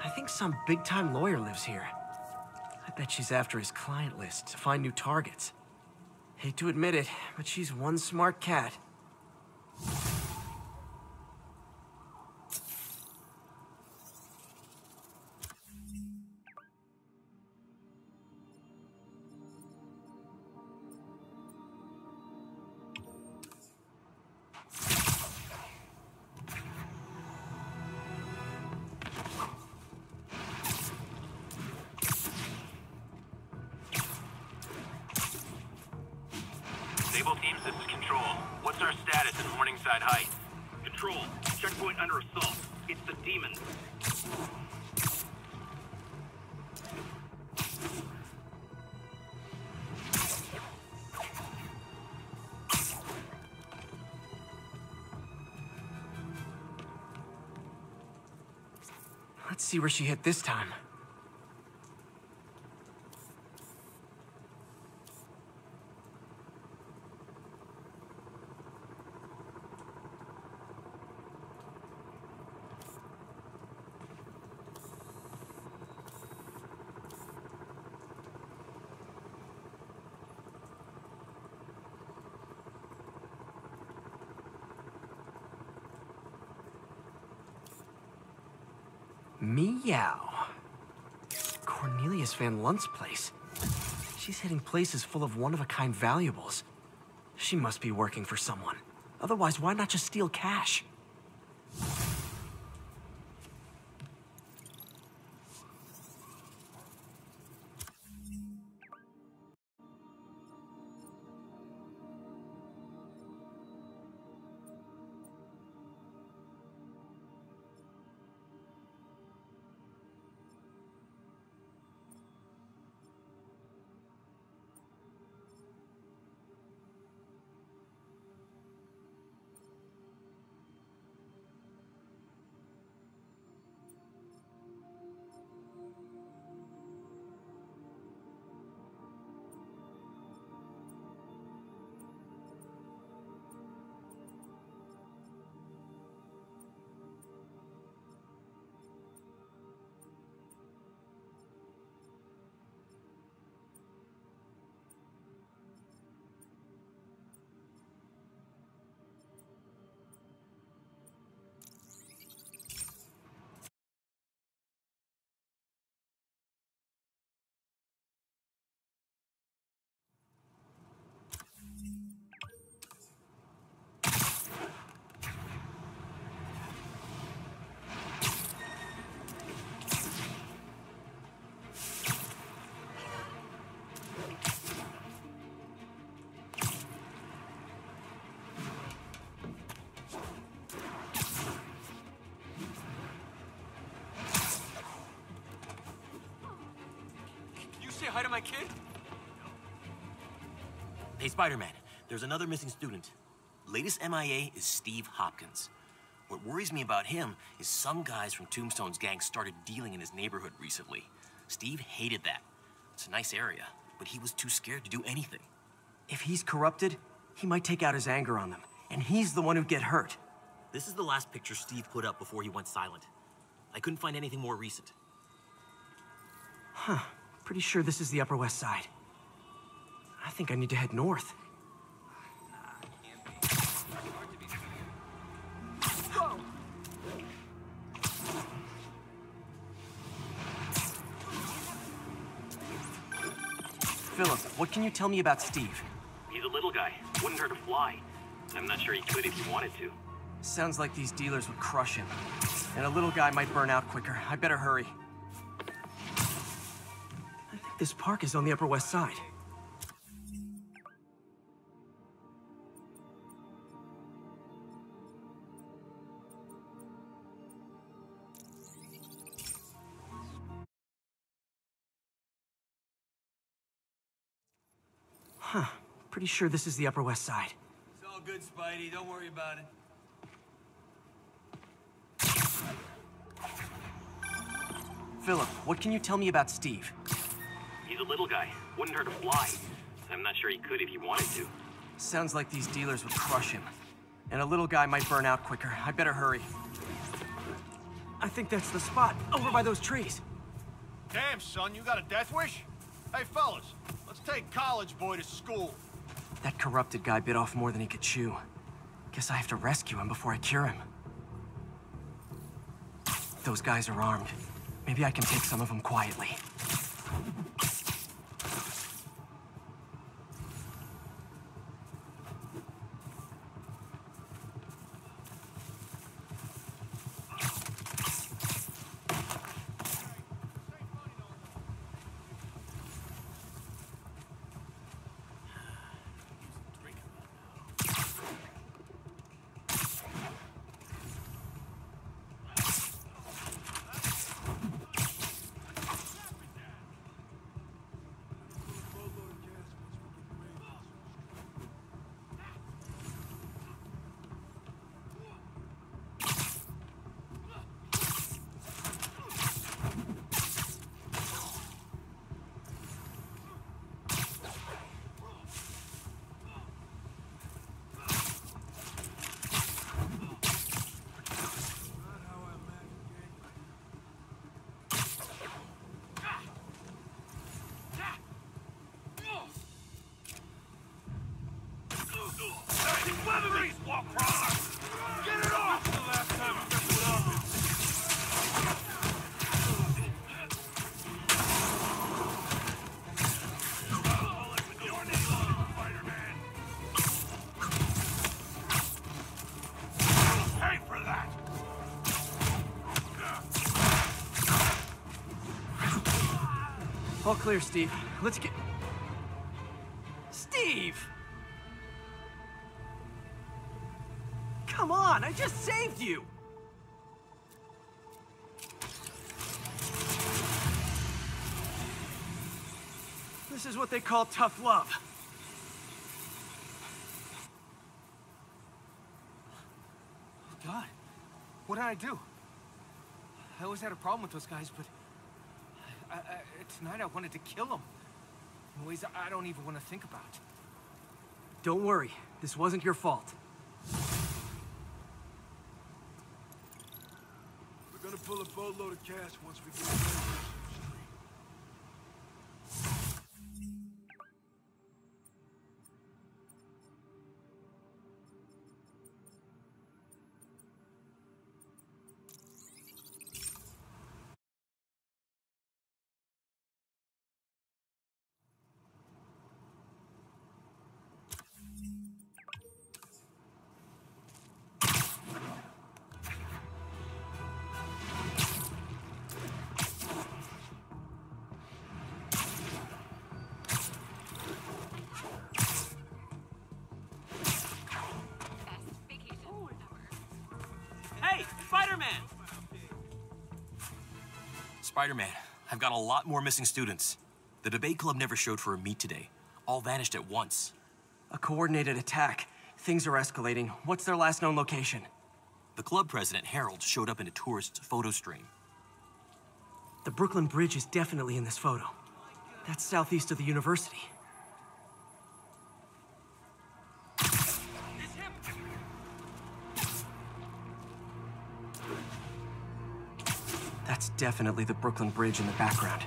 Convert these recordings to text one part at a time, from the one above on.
I think some big-time lawyer lives here. I bet she's after his client list to find new targets. Hate to admit it, but she's one smart cat. Sable teams, this is Control. What's our status in Morningside Heights? Control, checkpoint under assault. It's the demons. Let's see where she hit this time. Meow. Cornelius Van Lunt's place. She's hitting places full of one-of-a-kind valuables. She must be working for someone. Otherwise, why not just steal cash? Say hi to my kid? Hey, Spider-Man, there's another missing student. Latest MIA is Steve Hopkins. What worries me about him is some guys from Tombstone's gang started dealing in his neighborhood recently. Steve hated that. It's a nice area, but he was too scared to do anything. If he's corrupted, he might take out his anger on them, and he's the one who'd get hurt. This is the last picture Steve put up before he went silent. I couldn't find anything more recent. Huh. Pretty sure this is the Upper West Side. I think I need to head north. Philip, what can you tell me about Steve? He's a little guy. Wouldn't hurt to fly. I'm not sure he could if he wanted to. Sounds like these dealers would crush him. And a little guy might burn out quicker. I better hurry. I think this park is on the Upper West Side. Huh. Pretty sure this is the Upper West Side. It's all good, Spidey. Don't worry about it. Philip, what can you tell me about Steve? He's a little guy. Wouldn't hurt to fly. I'm not sure he could if he wanted to. Sounds like these dealers would crush him. And a little guy might burn out quicker. I better hurry. I think that's the spot, over by those trees. Damn, son, you got a death wish? Hey, fellas, let's take college boy to school. That corrupted guy bit off more than he could chew. Guess I have to rescue him before I cure him. Those guys are armed. Maybe I can take some of them quietly. All clear, Steve. Let's get... Steve! Come on, I just saved you! This is what they call tough love. Oh, God. What did I do? I always had a problem with those guys, but... tonight I wanted to kill them. In ways I don't even want to think about. Don't worry. This wasn't your fault. We're gonna pull a boatload of cash once we get there. Spider-Man, I've got a lot more missing students. The debate club never showed for a meet today. All vanished at once. A coordinated attack. Things are escalating. What's their last known location? The club president, Harold, showed up in a tourist's photo stream. The Brooklyn Bridge is definitely in this photo. That's southeast of the university. That's definitely the Brooklyn Bridge in the background.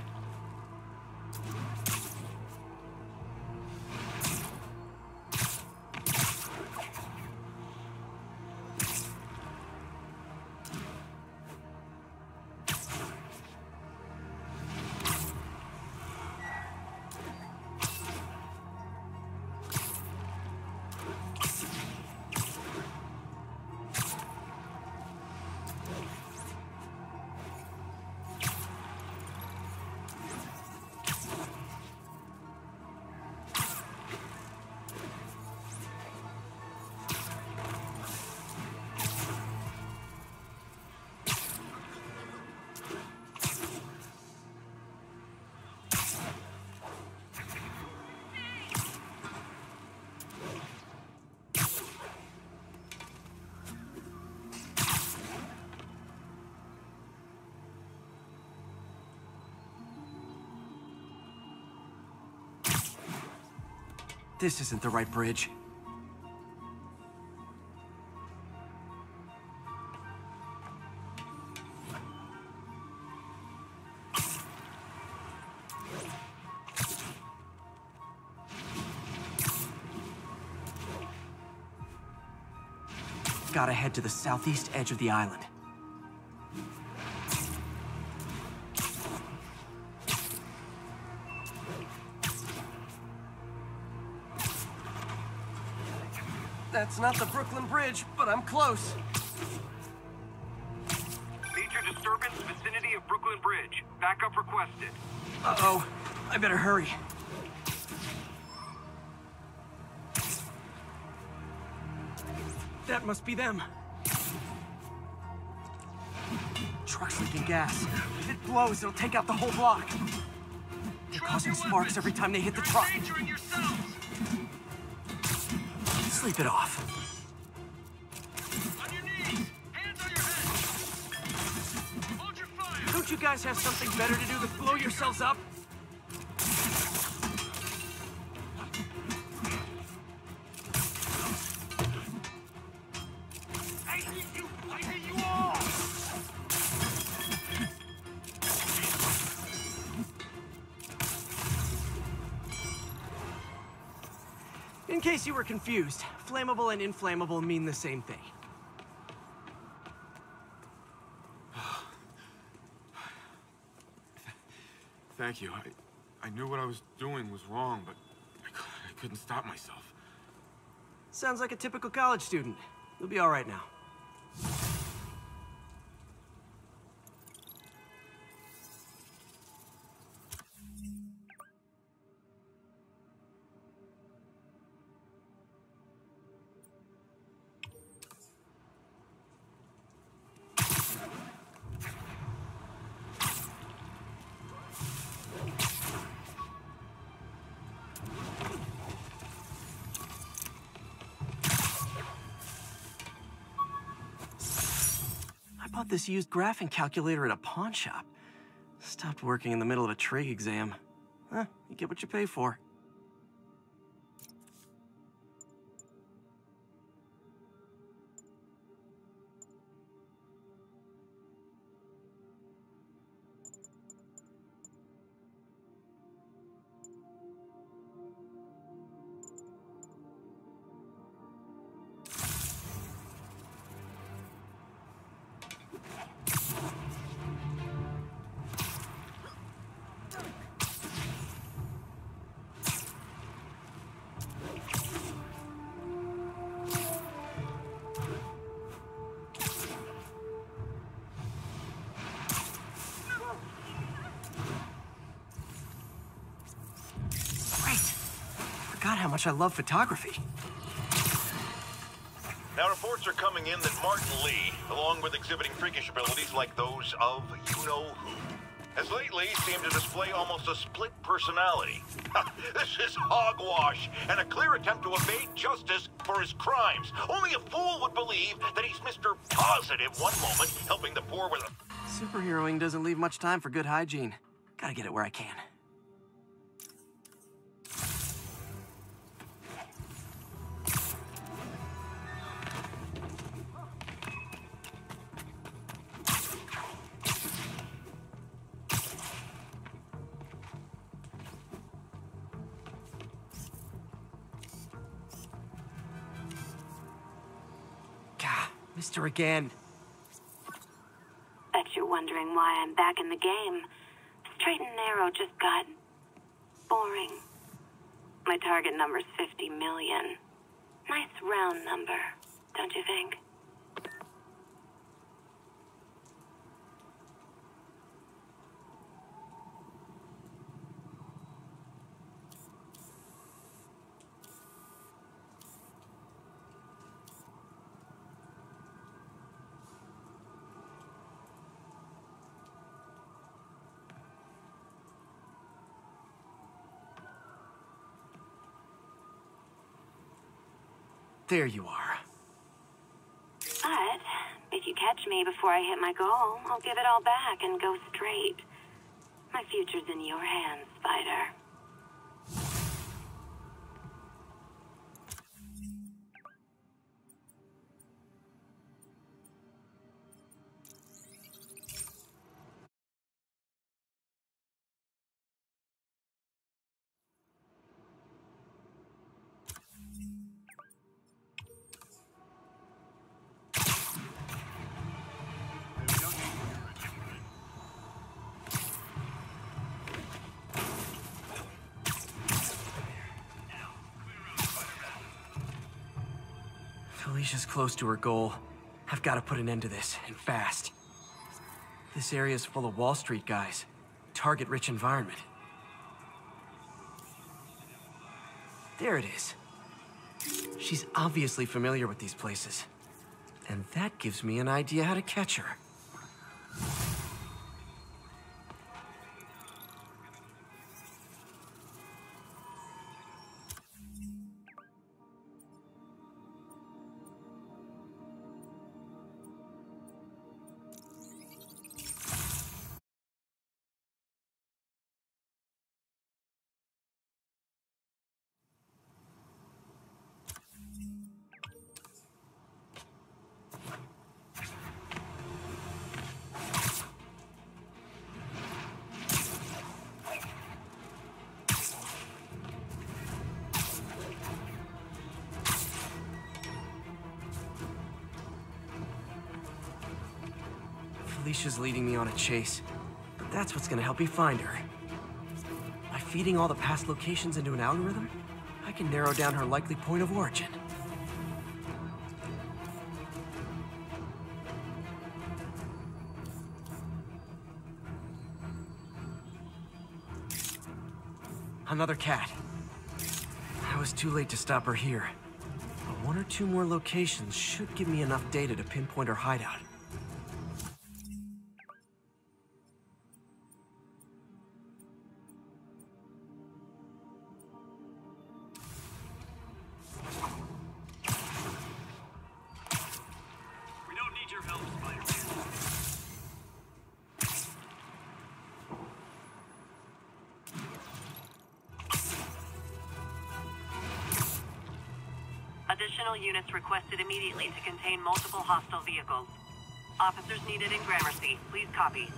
This isn't the right bridge. gotta head to the southeast edge of the island. That's not the Brooklyn Bridge, but I'm close. Major disturbance vicinity of Brooklyn Bridge. Backup requested. Uh-oh. I better hurry. That must be them. Truck's leaking gas. If it blows, it'll take out the whole block. They're causing sparks every time they hit the truck. Sleep it off. On your knees! Hands on your head! Hold your fire! Don't you guys have something better to do than blow yourselves up? I hate you! I hate you all! In case you were confused, flammable and inflammable mean the same thing. Thank you. I knew what I was doing was wrong, but I couldn't stop myself. Sounds like a typical college student. You'll be all right now. I bought this used graphing calculator at a pawn shop. Stopped working in the middle of a trig exam. You get what you pay for. Forgot how much I love photography. Now, reports are coming in that Martin Lee, along with exhibiting freakish abilities like those of you-know-who, has lately seemed to display almost a split personality. This is hogwash and a clear attempt to evade justice for his crimes. Only a fool would believe that he's Mr. Positive one moment, helping the poor with a... Superheroing doesn't leave much time for good hygiene. Gotta get it where I can. Missed her again. Bet you're wondering why I'm back in the game. Straight and narrow just got boring. My target number's 50 million. Nice round number, don't you think? There you are. But if you catch me before I hit my goal, I'll give it all back and go straight. My future's in your hands, Spider. Felicia's close to her goal. I've got to put an end to this, and fast. This area's full of Wall Street guys. Target-rich environment. There it is. She's obviously familiar with these places. And that gives me an idea how to catch her. Felicia's leading me on a chase, but that's what's gonna help me find her. By feeding all the past locations into an algorithm, I can narrow down her likely point of origin. Another cat. I was too late to stop her here, but one or two more locations should give me enough data to pinpoint her hideout. Additional units requested immediately to contain multiple hostile vehicles. Officers needed in Gramercy. Please copy.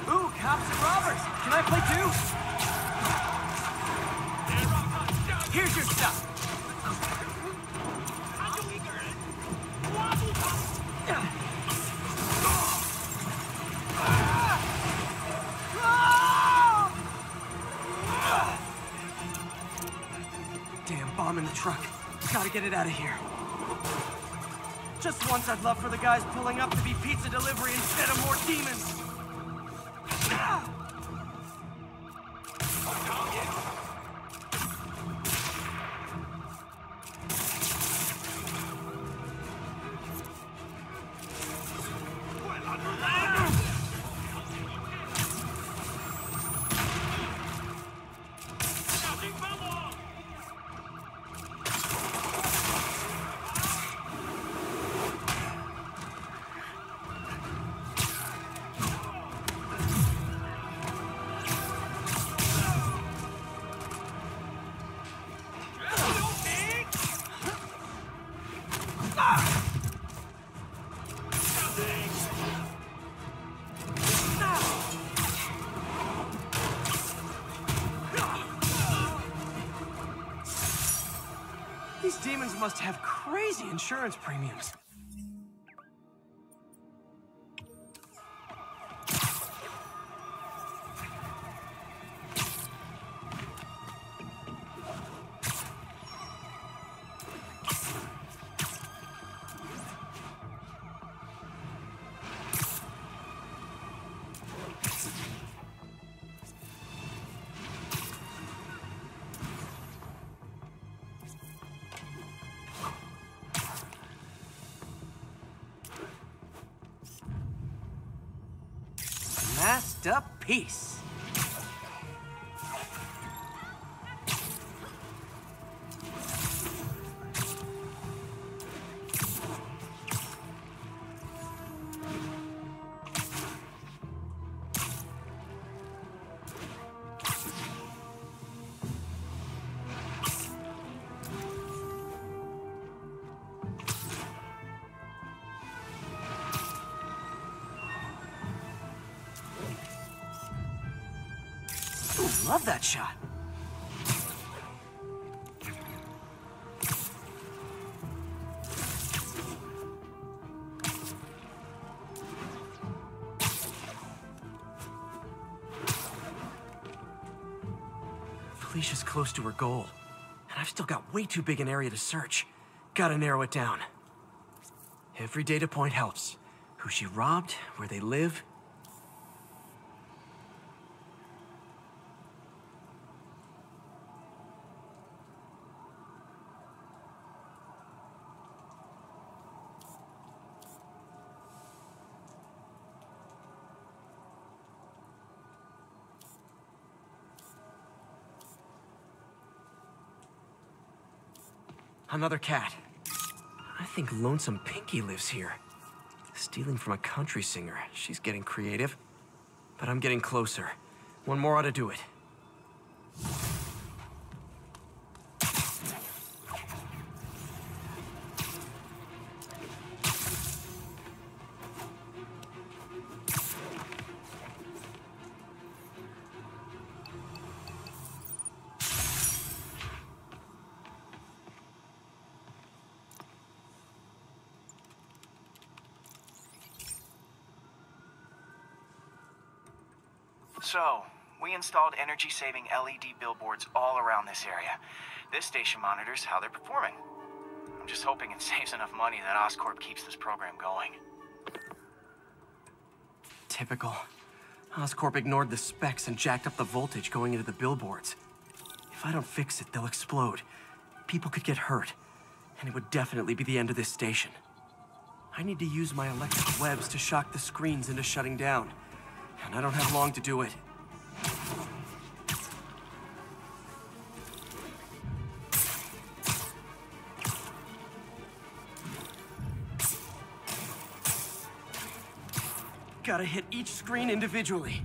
Ooh, cops and robbers! Can I play too? Here's your stuff! Damn bomb in the truck. Gotta get it out of here. Just once I'd love for the guys pulling up to be pizza delivery instead of more demons. These demons must have crazy insurance premiums. Masterpiece. Love that shot. Felicia's close to her goal, and I've still got way too big an area to search. Gotta narrow it down. Every data point helps. Who she robbed, where they live. Another cat. I think Lonesome Pinky lives here. Stealing from a country singer. She's getting creative. But I'm getting closer. One more ought to do it. So, we installed energy-saving LED billboards all around this area. This station monitors how they're performing. I'm just hoping it saves enough money that Oscorp keeps this program going. Typical. Oscorp ignored the specs and jacked up the voltage going into the billboards. If I don't fix it, they'll explode. People could get hurt. And it would definitely be the end of this station. I need to use my electric webs to shock the screens into shutting down. And I don't have long to do it. Gotta hit each screen individually.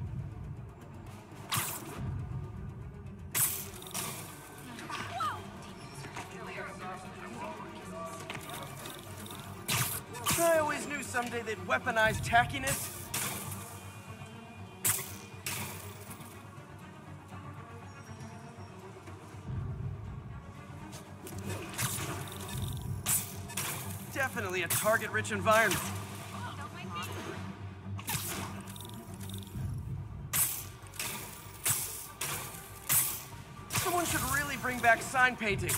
I always knew someday they'd weaponize tackiness. Definitely a target-rich environment. Someone should really bring back sign painting.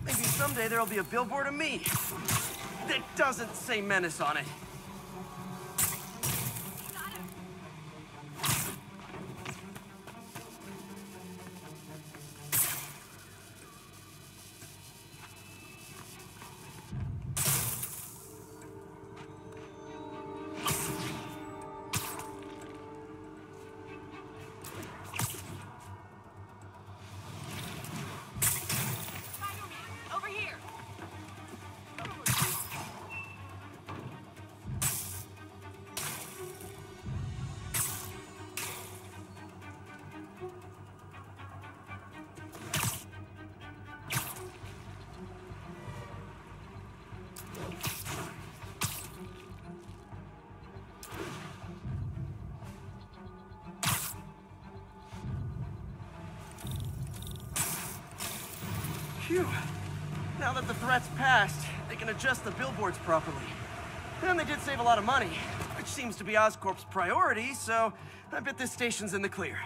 Maybe someday there'll be a billboard of me that doesn't say Menace on it. Phew. Now that the threat's passed, they can adjust the billboards properly. And they did save a lot of money, which seems to be Oscorp's priority, so I bet this station's in the clear.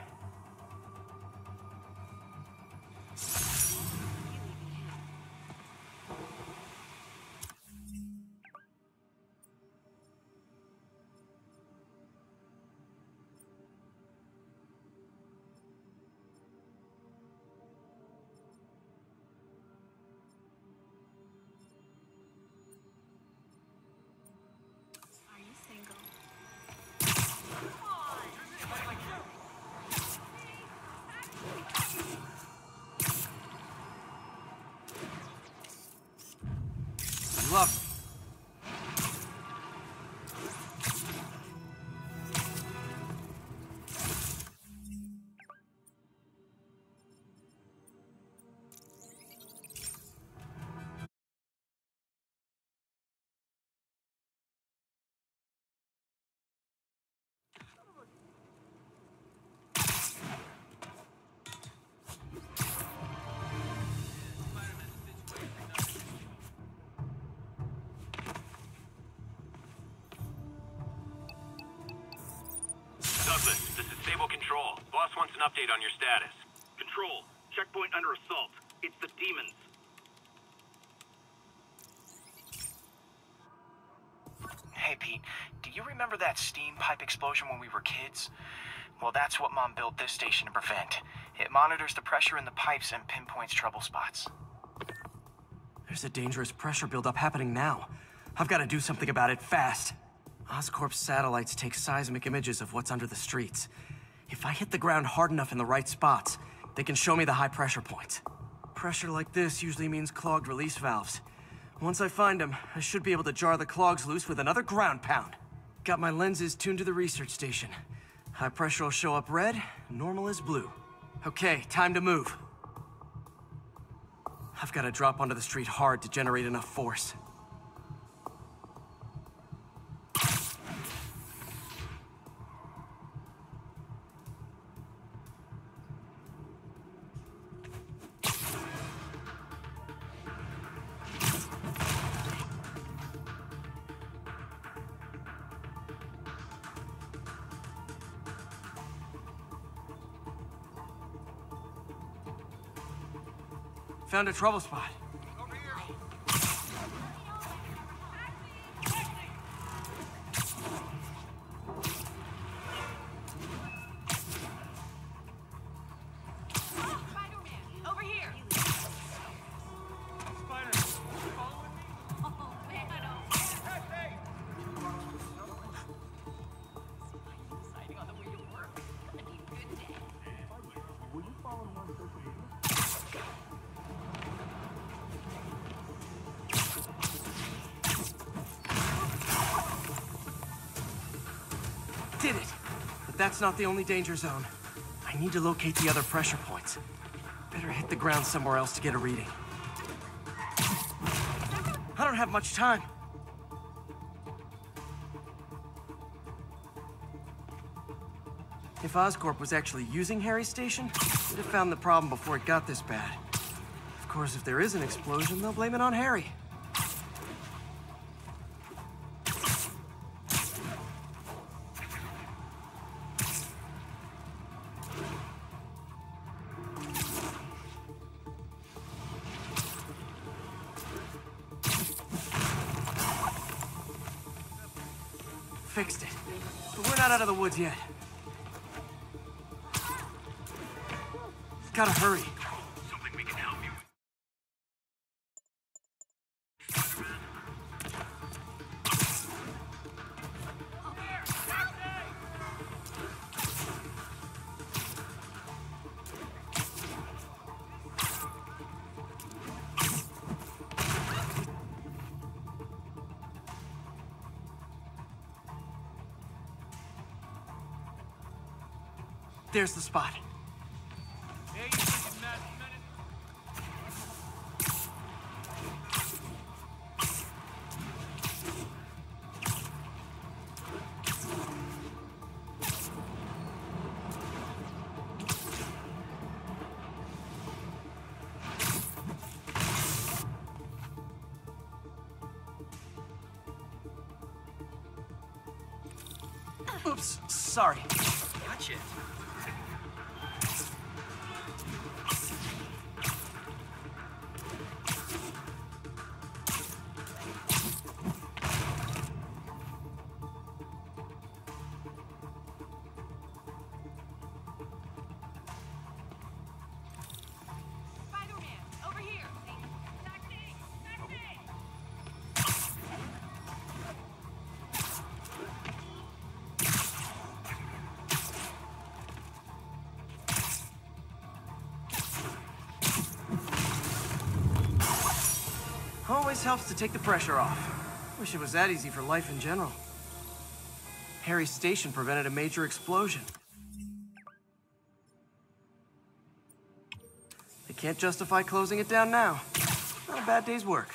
Love. Enable control. Boss wants an update on your status. Control. Checkpoint under assault. It's the demons. Hey, Pete, do you remember that steam pipe explosion when we were kids? Well, that's what Mom built this station to prevent. It monitors the pressure in the pipes and pinpoints trouble spots. There's a dangerous pressure buildup happening now. I've got to do something about it fast. Oscorp's satellites take seismic images of what's under the streets. If I hit the ground hard enough in the right spots, they can show me the high pressure points. Pressure like this usually means clogged release valves. Once I find them, I should be able to jar the clogs loose with another ground pound. Got my lenses tuned to the research station. High pressure will show up red, normal is blue. Okay, time to move. I've got to drop onto the street hard to generate enough force. Found a trouble spot. Did it! But that's not the only danger zone. I need to locate the other pressure points. Better hit the ground somewhere else to get a reading. I don't have much time. If Oscorp was actually using Harry's station, they'd have found the problem before it got this bad. Of course, if there is an explosion, they'll blame it on Harry. Fixed it. But we're not out of the woods yet. Gotta hurry. Something we can help you with. There's the spot. Oops, sorry. Gotcha. Always helps to take the pressure off. Wish it was that easy for life in general. Harry's station prevented a major explosion. They can't justify closing it down now. Not a bad day's work.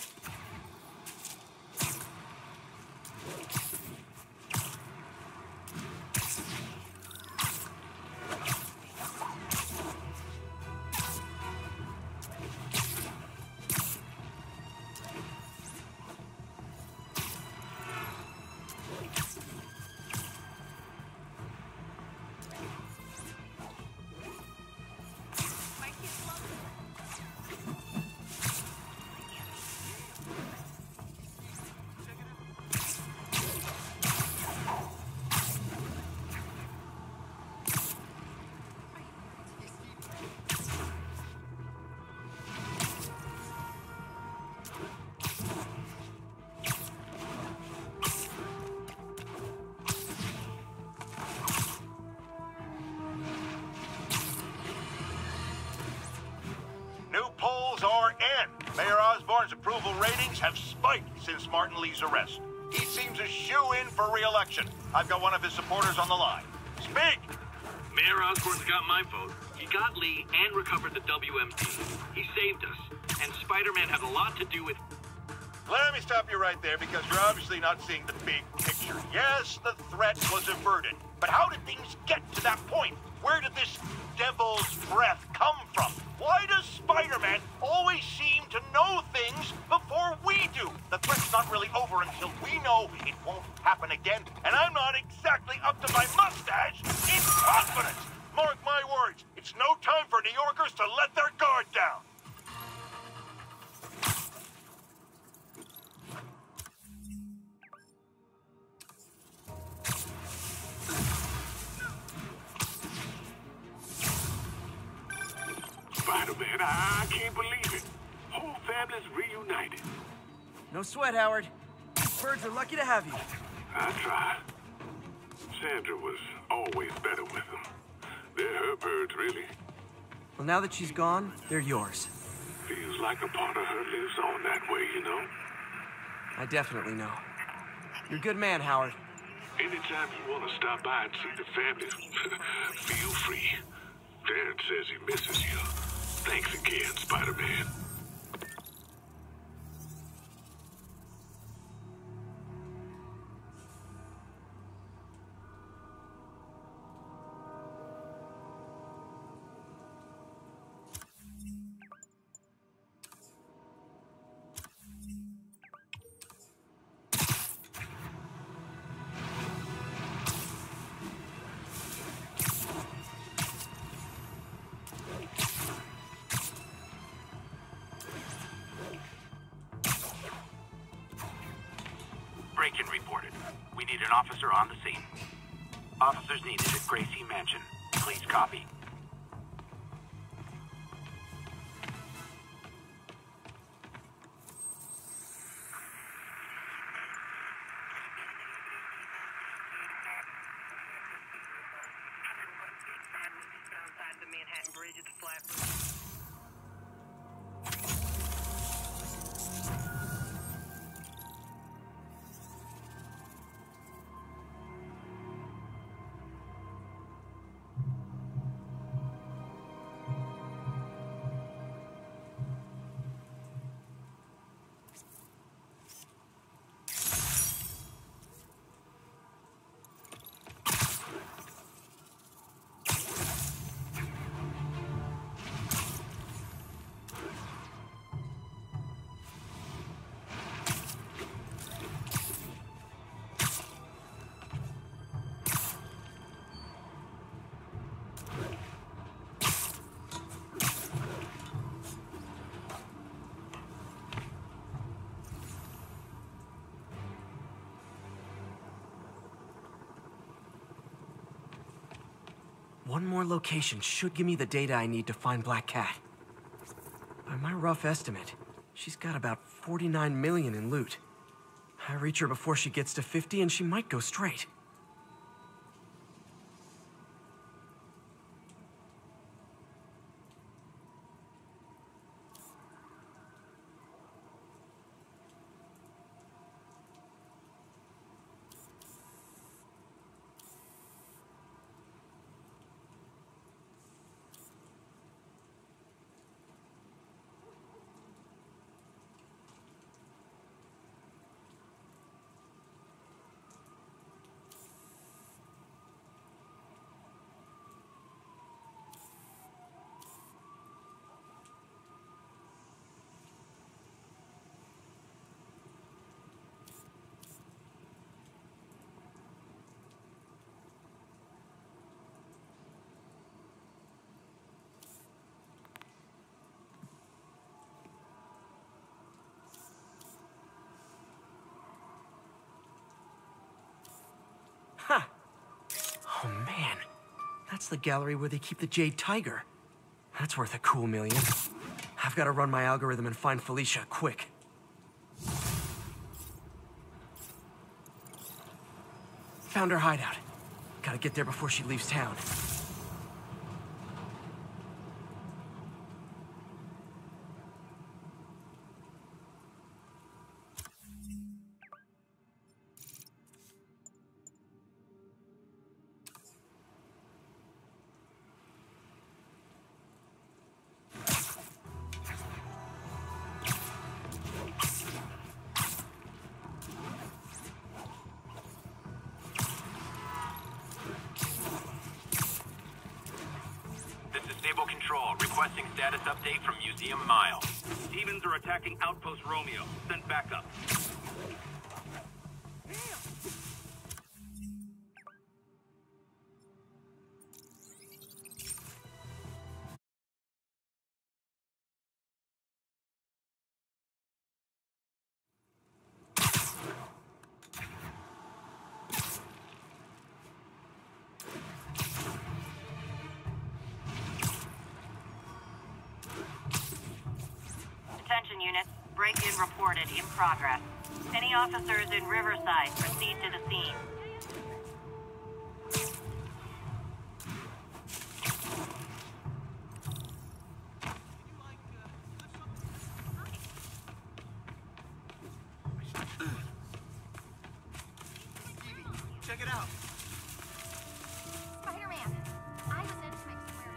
your end. Mayor Osborne's approval ratings have spiked since Martin Lee's arrest. He seems a shoo-in for re-election. I've got one of his supporters on the line. Speak! Mayor Osborne's got my vote. He got Lee and recovered the WMD. He saved us. And Spider-Man had a lot to do with... Let me stop you right there, because you're obviously not seeing the big picture. Yes, the threat was averted. But how did things get to that point? Where did this devil's breath come from? Why does Spider-Man always seem to know things before we do? The threat's not really over until we know it won't happen again. And I'm not exactly up to my mustache in confidence. Mark my words, it's no time for New Yorkers to let their guard down. Spider-Man, I can't believe it. Whole family's reunited. No sweat, Howard. These birds are lucky to have you. I tried. Sandra was always better with them. They're her birds, really. Well, now that she's gone, they're yours. Feels like a part of her lives on that way, you know? I definitely know. You're a good man, Howard. Anytime you want to stop by and see the family, feel free. Darren says he misses you. Thanks again, Spider-Man. Break-in reported. We need an officer on the scene. Officers needed at Gracie Mansion. Please copy. Outside the Manhattan Bridge at the Flatbush. One more location should give me the data I need to find Black Cat. By my rough estimate, she's got about 49 million in loot. I reach her before she gets to 50 and she might go straight. Huh. Oh man, that's the gallery where they keep the Jade Tiger. That's worth a cool million. I've got to run my algorithm and find Felicia, quick. Found her hideout. Gotta get there before she leaves town. update from Museum Mile. Demons are attacking Outpost Romeo. Sent back up. Attention units, break-in reported in progress. Any officers in Riverside, proceed to the scene. Check it out. Spider-Man, I was in to make square.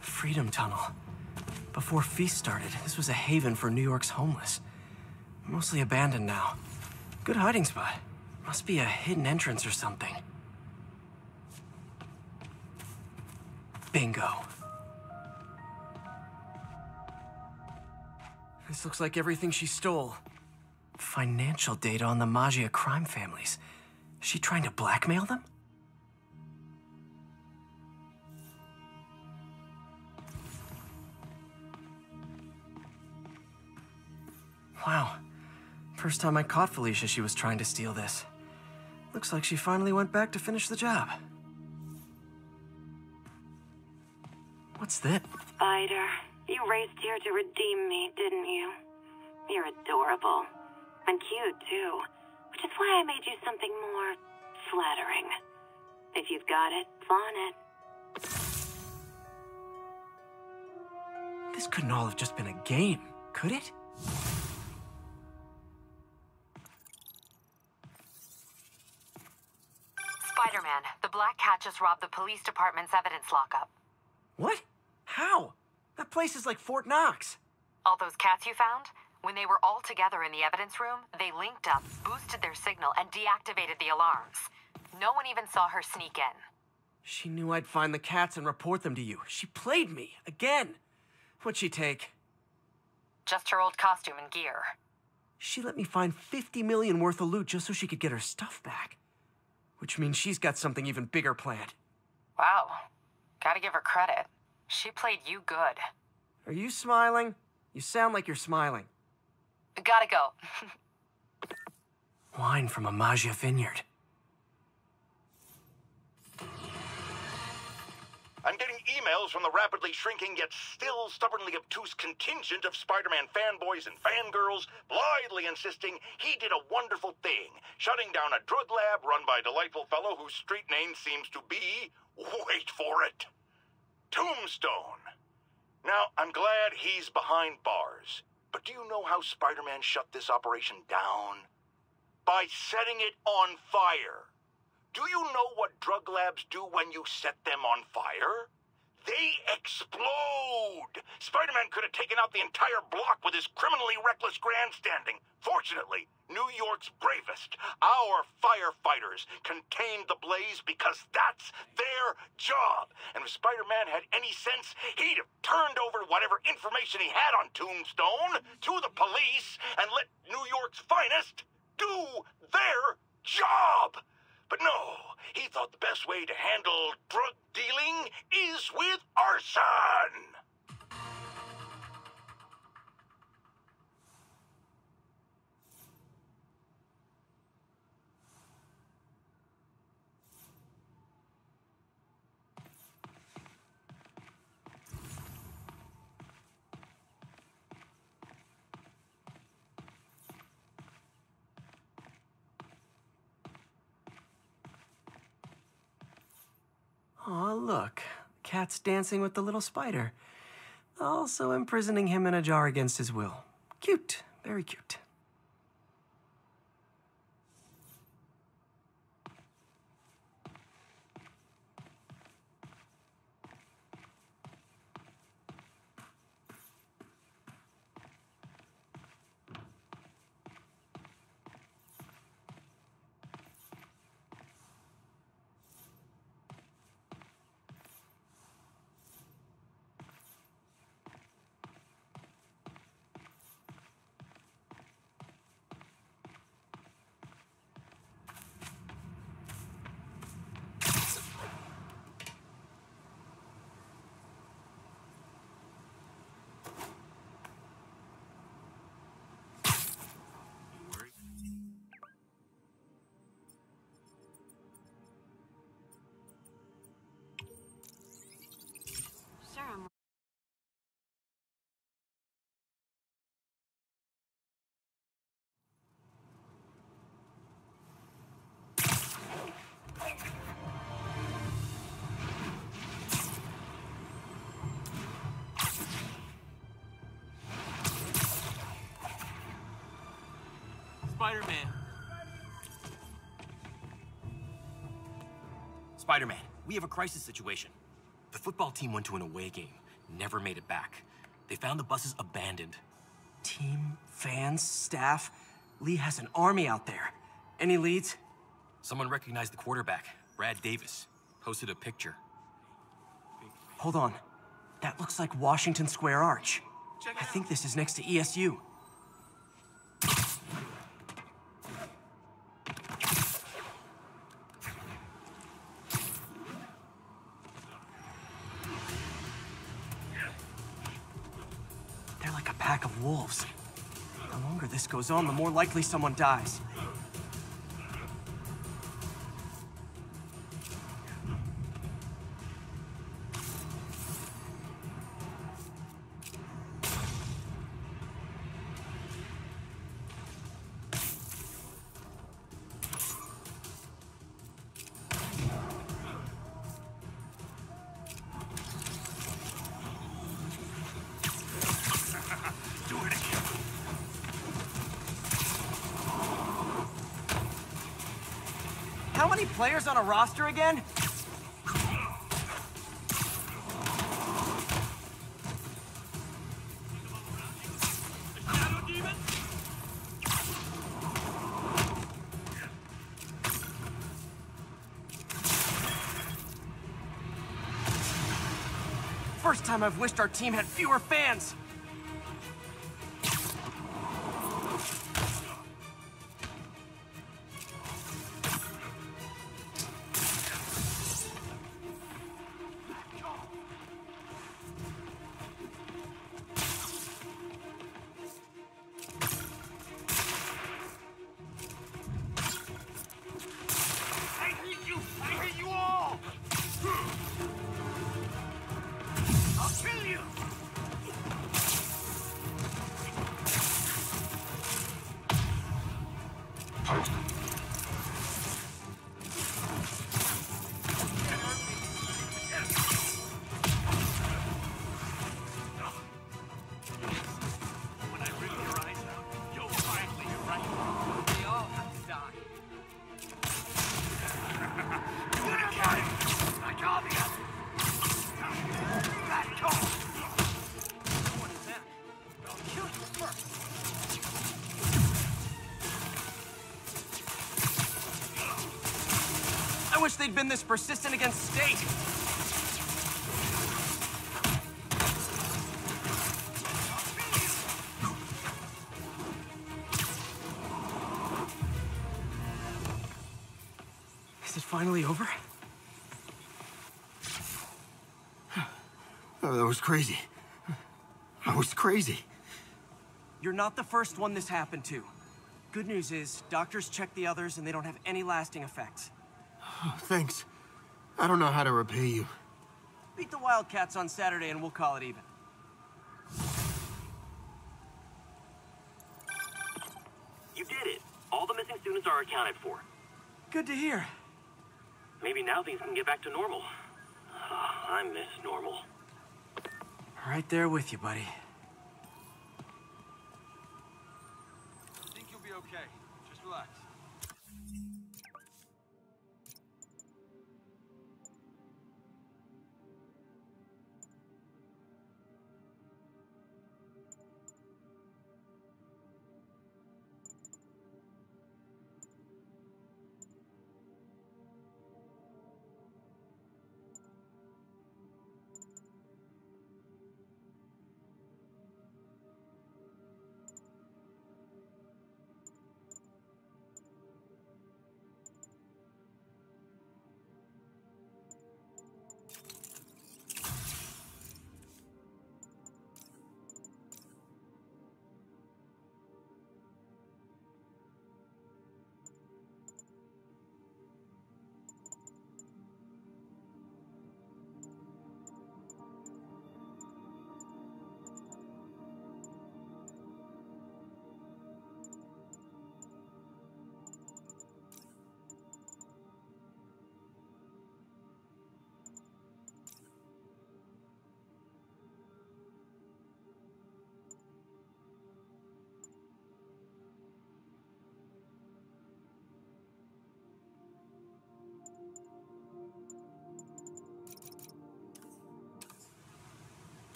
Freedom Tunnel. Before Feast started, this was a haven for New York's homeless. Mostly abandoned now. Good hiding spot. Must be a hidden entrance or something. Bingo. This looks like everything she stole. Financial data on the Maggia crime families. Is she trying to blackmail them? Wow. First time I caught Felicia, she was trying to steal this. Looks like she finally went back to finish the job. What's this? Spider, you raced here to redeem me, didn't you? You're adorable. And cute, too. Which is why I made you something more flattering. If you've got it, flaunt it. This couldn't all have just been a game, could it? Spider-Man, the Black Cat just robbed the police department's evidence lockup. What? How? That place is like Fort Knox. All those cats you found? When they were all together in the evidence room, they linked up, boosted their signal, and deactivated the alarms. No one even saw her sneak in. She knew I'd find the cats and report them to you. She played me, again. What'd she take? Just her old costume and gear. She let me find 50 million worth of loot just so she could get her stuff back. Which means she's got something even bigger planned. Wow. Gotta give her credit. She played you good. Are you smiling? You sound like you're smiling. Gotta go. Wine from a Maggia vineyard. I'm getting emails from the rapidly shrinking yet still stubbornly obtuse contingent of Spider-Man fanboys and fangirls blithely insisting he did a wonderful thing, shutting down a drug lab run by a delightful fellow whose street name seems to be, wait for it, Tombstone. Now, I'm glad he's behind bars, but do you know how Spider-Man shut this operation down? By setting it on fire. Do you know what drug labs do when you set them on fire? They explode! Spider-Man could have taken out the entire block with his criminally reckless grandstanding. Fortunately, New York's bravest, our firefighters, contained the blaze because that's their job. And if Spider-Man had any sense, he'd have turned over whatever information he had on Tombstone to the police and let New York's finest do their job. But no, he thought the best way to handle drug dealing is with arson! Aw, look. Cat's dancing with the little spider. Also imprisoning him in a jar against his will. Cute. Very cute. Spider-Man. Spider-Man, we have a crisis situation. The football team went to an away game, never made it back. They found the buses abandoned. Team, fans, staff. Lee has an army out there. Any leads? Someone recognized the quarterback, Brad Davis. Posted a picture. Hold on. That looks like Washington Square Arch. I think this is next to ESU. They're like a pack of wolves. The longer this goes on, the more likely someone dies. How many players on a roster again? First time I've wished our team had fewer fans. I wish they'd been this persistent against State. Is it finally over? Oh, that was crazy. That was crazy. You're not the first one this happened to. Good news is, doctors checked the others and they don't have any lasting effects. Oh, thanks. I don't know how to repay you. Beat the Wildcats on Saturday and we'll call it even. You did it. All the missing students are accounted for. Good to hear. Maybe now things can get back to normal. I miss normal. Right there with you, buddy. I think you'll be okay. Just relax.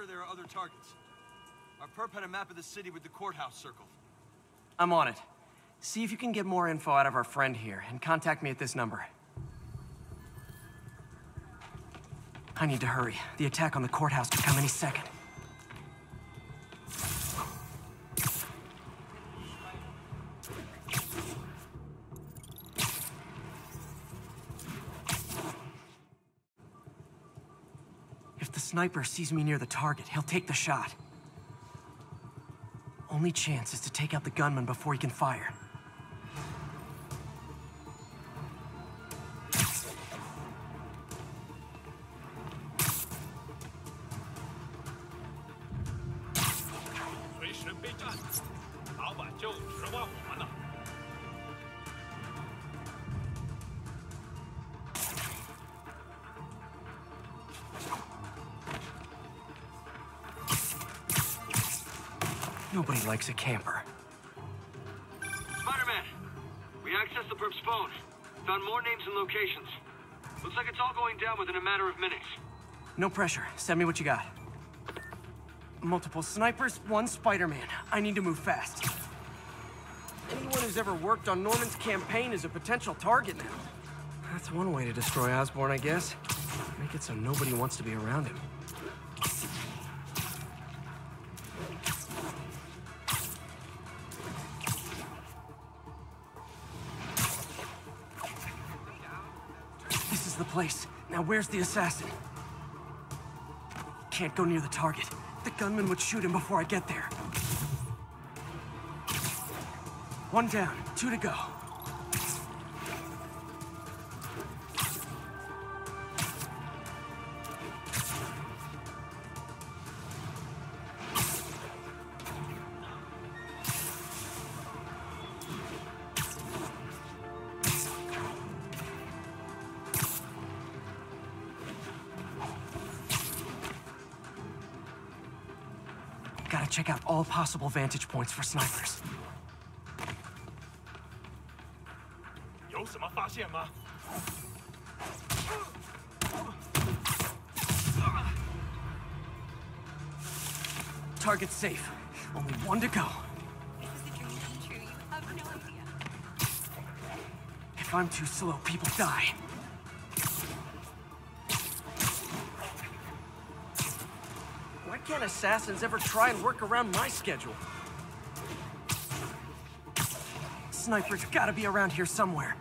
sure there are other targets. Our perp had a map of the city with the courthouse circled. I'm on it. See if you can get more info out of our friend here, and contact me at this number. I need to hurry. The attack on the courthouse could come any second. If the sniper sees me near the target, he'll take the shot. Only chance is to take out the gunman before he can fire. Nobody likes a camper. Spider-Man! We accessed the perp's phone. Found more names and locations. Looks like it's all going down within a matter of minutes. No pressure. Send me what you got. Multiple snipers, one Spider-Man. I need to move fast. Anyone who's ever worked on Norman's campaign is a potential target now. That's one way to destroy Osborn, I guess. Make it so nobody wants to be around him. This is the place. Now where's the assassin? Can't go near the target. The gunman would shoot him before I get there. One down, 2 to go. Gotta check out all possible vantage points for snipers. 有什么发现吗？ Target's safe. Only 1 to go. This is a dream come true. You have no idea. If I'm too slow, people die. Why can't assassins ever try and work around my schedule? Sniper's gotta be around here somewhere.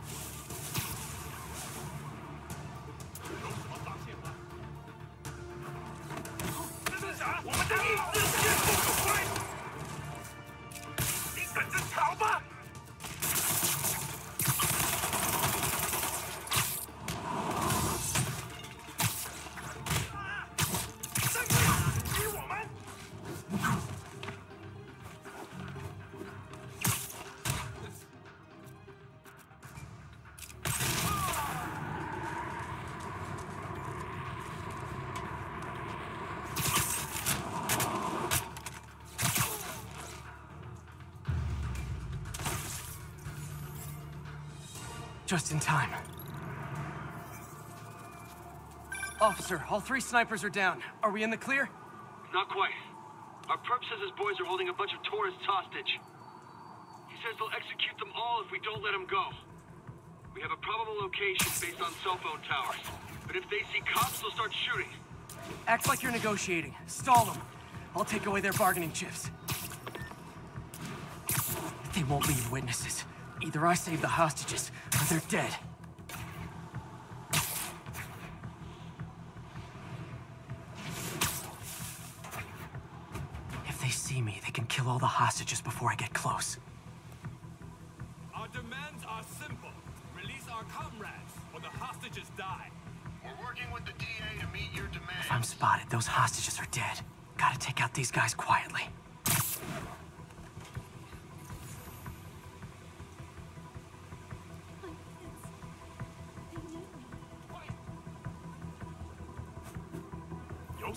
Just in time. Officer, all 3 snipers are down. Are we in the clear? Not quite. Our perp says his boys are holding a bunch of tourists hostage. He says they'll execute them all if we don't let them go. We have a probable location based on cell phone towers. But if they see cops, they'll start shooting. Act like you're negotiating. Stall them. I'll take away their bargaining chips. They won't leave witnesses. Either I save the hostages, or they're dead. If they see me, they can kill all the hostages before I get close. Our demands are simple. Release our comrades, or the hostages die. We're working with the DA to meet your demands. If I'm spotted, those hostages are dead. Gotta take out these guys quietly.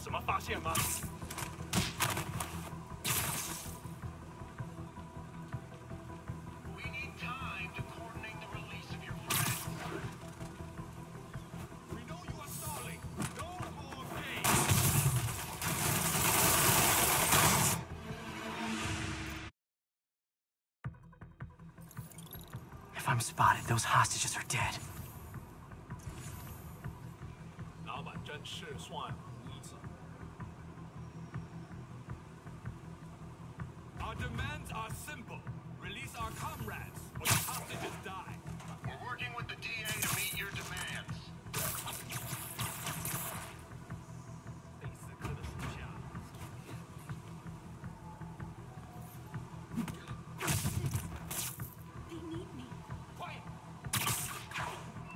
Some 发现吗？ We need time to coordinate the release of your friends. We know you are stalling. No more games. If I'm spotted, those hostages are dead. 老板真是算无一致。Our demands are simple. Release our comrades, or the hostages die. We're working with the DA to meet your demands. 贝斯科的属下。快！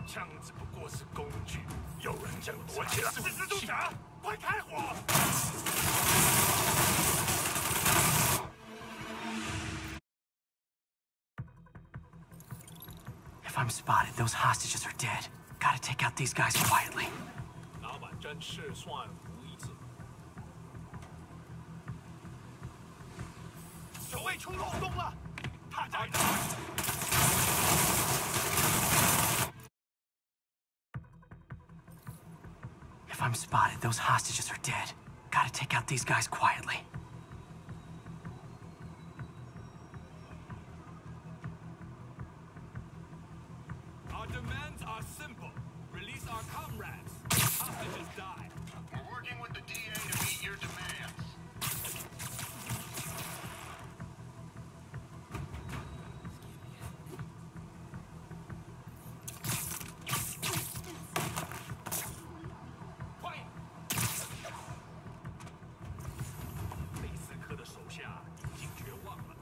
枪只不过是工具，有人将躲起来。是蜘蛛侠，快开火！ If I'm spotted, those hostages are dead. Gotta take out these guys quietly. 老板真是算无一致。守卫出漏洞了，他在哪？ If I'm spotted, those hostages are dead. Gotta take out these guys quietly. Our demands are simple. Release our comrades. Hostages die. We're working with the DA to meet your demands. Quiet. 贝斯科的手下已经绝望了，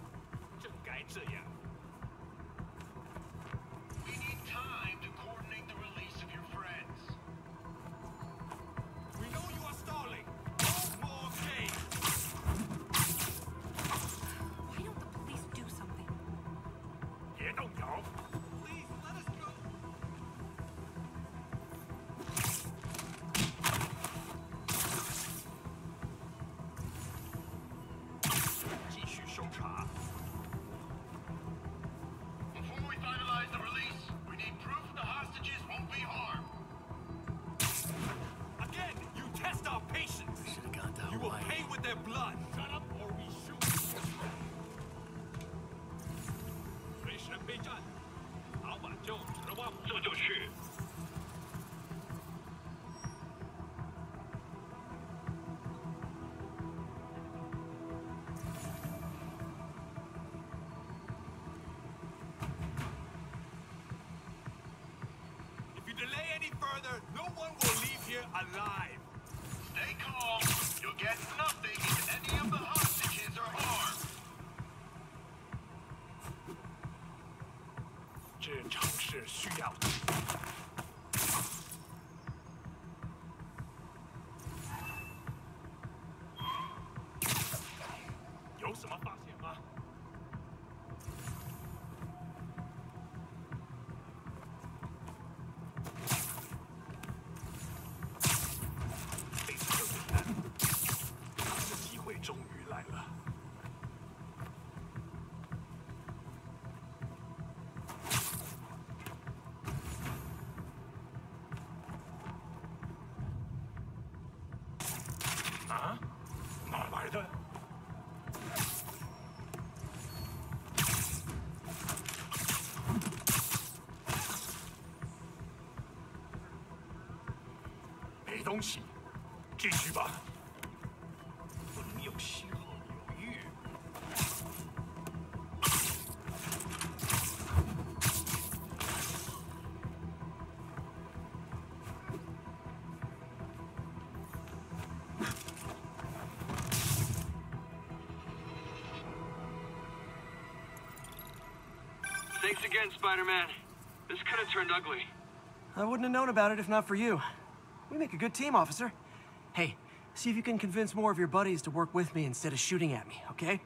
正该这样。 We need time to coordinate the release of your friends. We know you are stalling. No more games. Why don't the police do something? 别动摇。Please let us go. 继续搜查。 Before we finalize the release, we need proof the hostages won't be harmed. Again, you test our patience. Should have gone down You will right. pay with their blood. Shut up or we shoot. 随时备战，老板就指望这就去。If you delay any further, no one will leave here alive. Stay calm. You'll get nothing if any of the hostages are harmed. 这场是需要的。有什么发现吗？贝斯特滚蛋！这机会终于来了。 啊？哪来的？没东西，继续吧。不能有丝毫犹豫。Thanks again, Spider-Man. This could have turned ugly. I wouldn't have known about it if not for you. We make a good team, officer. Hey, see if you can convince more of your buddies to work with me instead of shooting at me, okay?